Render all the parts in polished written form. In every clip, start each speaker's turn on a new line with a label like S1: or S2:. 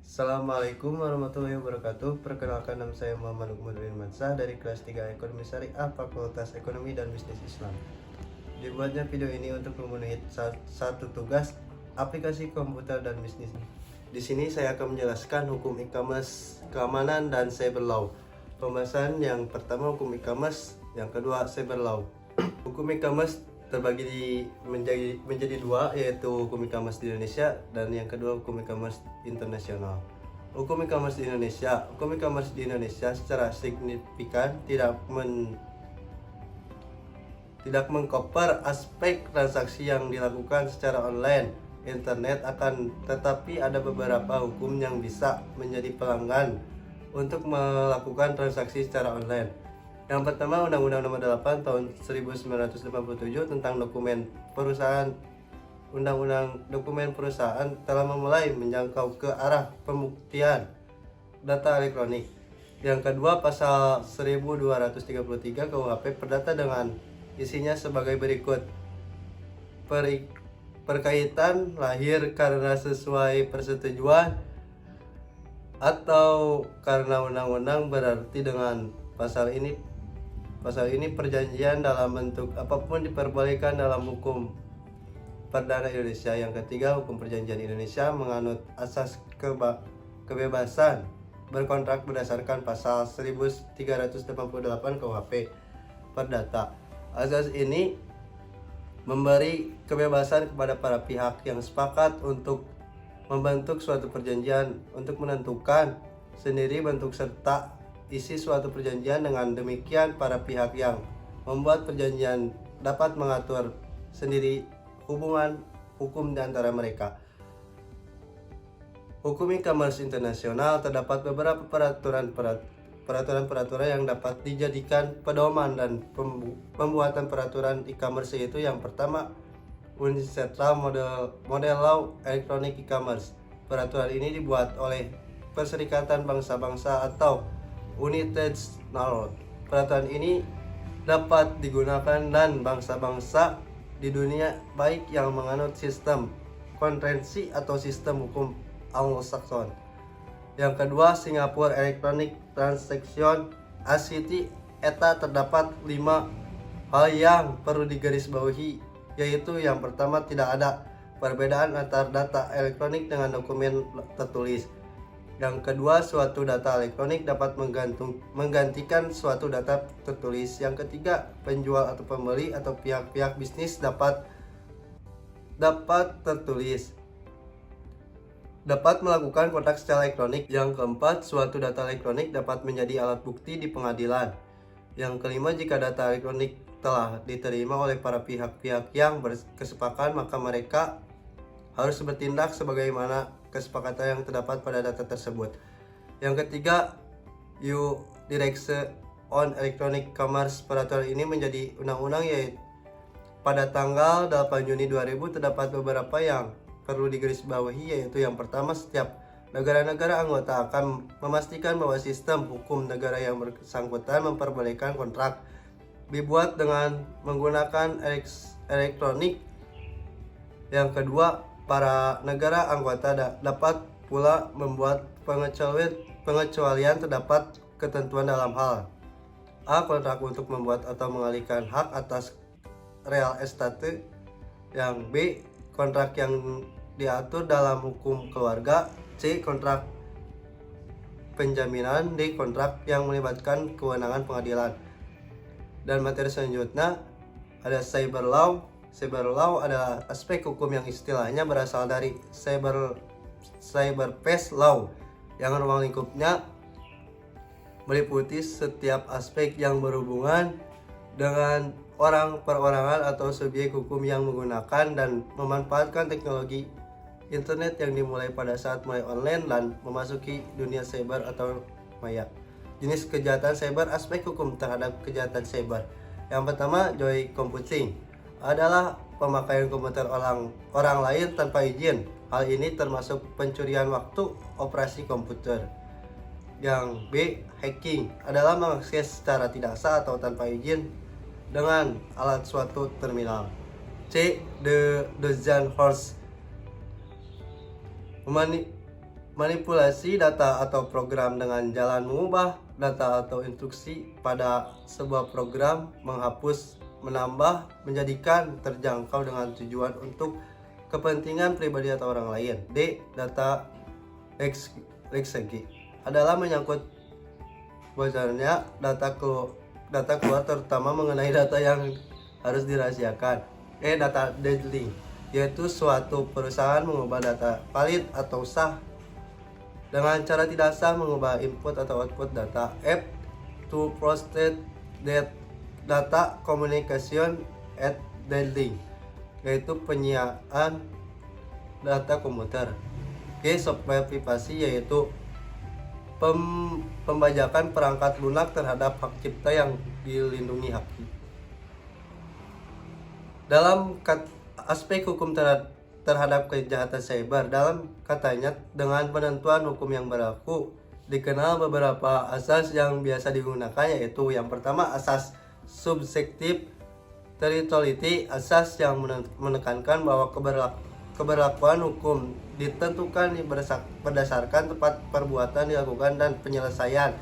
S1: Assalamualaikum warahmatullahi wabarakatuh. Perkenalkan, nama saya Muhammad Lukmanuddin Mansah dari kelas 3 Ekonomi Syariah Fakultas Ekonomi dan Bisnis Islam. Dibuatnya video ini untuk memenuhi satu tugas aplikasi komputer dan bisnis. Di sini saya akan menjelaskan hukum e-commerce, keamanan, dan cyber law. Pembahasan yang pertama hukum e-commerce, yang kedua cyber law. Hukum e-commerce terbagi menjadi dua, yaitu hukum e-commerce di Indonesia dan yang kedua hukum e-commerce internasional. Hukum e-commerce di Indonesia secara signifikan tidak mengcover aspek transaksi yang dilakukan secara online internet, akan tetapi ada beberapa hukum yang bisa menjadi pelanggan untuk melakukan transaksi secara online. Yang pertama, Undang-Undang Nomor 8 Tahun 1987 tentang dokumen perusahaan. Undang-Undang dokumen perusahaan telah memulai menjangkau ke arah pembuktian data elektronik. Yang kedua, Pasal 1233 KUHP Perdata dengan isinya sebagai berikut. Perkaitan lahir karena sesuai persetujuan atau karena undang-undang, berarti dengan pasal ini perjanjian dalam bentuk apapun diperbolehkan dalam hukum perdana Indonesia. Yang ketiga, hukum perjanjian Indonesia menganut asas kebebasan berkontrak berdasarkan pasal 1388 KUHP Perdata. Asas ini memberi kebebasan kepada para pihak yang sepakat untuk membentuk suatu perjanjian untuk menentukan sendiri bentuk serta isi suatu perjanjian. Dengan demikian, para pihak yang membuat perjanjian dapat mengatur sendiri hubungan hukum di antara mereka. Hukum e-commerce internasional, terdapat beberapa peraturan yang dapat dijadikan pedoman dan pembuatan peraturan e-commerce, yaitu yang pertama, Universal Model Law Electronic E-commerce. Peraturan ini dibuat oleh Perserikatan Bangsa-Bangsa atau United Nations. Peraturan ini dapat digunakan dan bangsa-bangsa di dunia, baik yang menganut sistem konvensi atau sistem hukum Anglo-Saxon. Yang kedua, Singapore Electronic Transaction ACT. Eta terdapat 5 hal yang perlu digarisbawahi, yaitu yang pertama, tidak ada perbedaan antara data elektronik dengan dokumen tertulis. Yang kedua, suatu data elektronik dapat menggantikan suatu data tertulis. Yang ketiga, penjual atau pembeli atau pihak-pihak bisnis dapat melakukan kontrak secara elektronik. Yang keempat, suatu data elektronik dapat menjadi alat bukti di pengadilan. Yang kelima, jika data elektronik telah diterima oleh para pihak-pihak yang berkesepakatan, maka mereka harus bertindak sebagaimana kesepakatan yang terdapat pada data tersebut. Yang ketiga, EU Directive on Electronic Commerce. Peraturan ini menjadi undang-undang yaitu pada tanggal 8 Juni 2000. Terdapat beberapa yang perlu digarisbawahi, yaitu yang pertama, setiap negara-negara anggota akan memastikan bahwa sistem hukum negara yang bersangkutan memperbolehkan kontrak dibuat dengan menggunakan elektronik. Yang kedua, para negara anggota dapat pula membuat pengecualian terdapat ketentuan dalam hal A. Kontrak untuk membuat atau mengalihkan hak atas real estate. Yang B. Kontrak yang diatur dalam hukum keluarga. C. Kontrak penjaminan. D. Kontrak yang melibatkan kewenangan pengadilan. Dan materi selanjutnya ada cyber law. Cyber law adalah aspek hukum yang istilahnya berasal dari cyberspace law, yang ruang lingkupnya meliputi setiap aspek yang berhubungan dengan orang, perorangan, atau subjek hukum yang menggunakan dan memanfaatkan teknologi internet yang dimulai pada saat mulai online dan memasuki dunia cyber atau maya. Jenis kejahatan cyber. Aspek hukum terhadap kejahatan cyber. Yang pertama, joy computing adalah pemakaian komputer orang lain tanpa izin. Hal ini termasuk pencurian waktu operasi komputer. Yang B, hacking adalah mengakses secara tidak sah atau tanpa izin dengan alat suatu terminal. C, the Dozen Horse Manipulasi data atau program dengan jalan mengubah data atau instruksi pada sebuah program, menghapus, menambah, menjadikan terjangkau dengan tujuan untuk kepentingan pribadi atau orang lain. D. Data leakage adalah menyangkut bocornya data keluar terutama mengenai data yang harus dirahasiakan. E. Data deadling, yaitu suatu perusahaan mengubah data valid atau sah dengan cara tidak sah, mengubah input atau output data. F. To proceed that data communication at deadling, yaitu penyiaan data komputer. G. Software privasi, yaitu pembajakan perangkat lunak terhadap hak cipta yang dilindungi haki. Dalam aspek hukum terhadap kejahatan cyber, dalam katanya dengan penentuan hukum yang berlaku dikenal beberapa asas yang biasa digunakan, yaitu yang pertama asas subjektif territoriality, asas yang menekankan bahwa keberlakuan hukum ditentukan berdasarkan tempat perbuatan dilakukan dan penyelesaian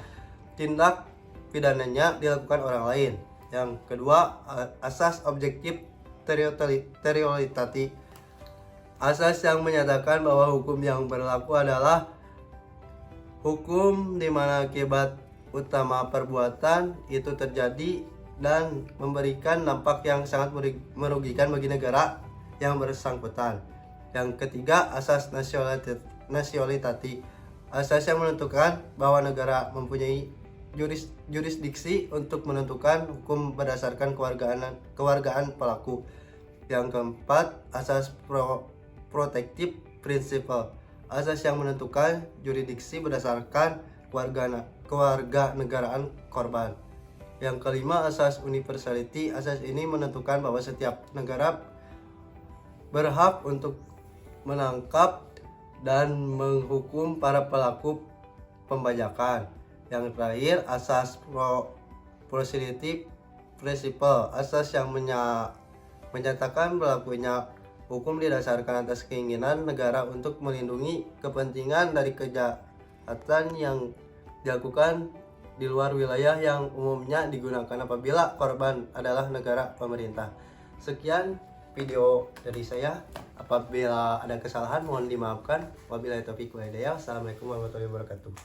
S1: tindak pidananya dilakukan orang lain. Yang kedua, asas objektif territoriality, asas yang menyatakan bahwa hukum yang berlaku adalah hukum di mana akibat utama perbuatan itu terjadi dan memberikan dampak yang sangat merugikan bagi negara yang bersangkutan. Yang ketiga, asas nationality, asas yang menentukan bahwa negara mempunyai jurisdiksi untuk menentukan hukum berdasarkan kewargaan pelaku. Yang keempat, asas protective principle, asas yang menentukan jurisdiksi berdasarkan kewarganegaraan korban. Yang kelima, asas universality, asas ini menentukan bahwa setiap negara berhak untuk menangkap dan menghukum para pelaku pembajakan. Yang terakhir, asas proceeding principle, asas yang menyatakan berlakunya hukum didasarkan atas keinginan negara untuk melindungi kepentingan dari kejahatan yang dilakukan di luar wilayah yang umumnya digunakan apabila korban adalah negara pemerintah. Sekian video dari saya. Apabila ada kesalahan mohon dimaafkan. Wabillahi taufiq wal hidayah. Assalamualaikum warahmatullahi wabarakatuh.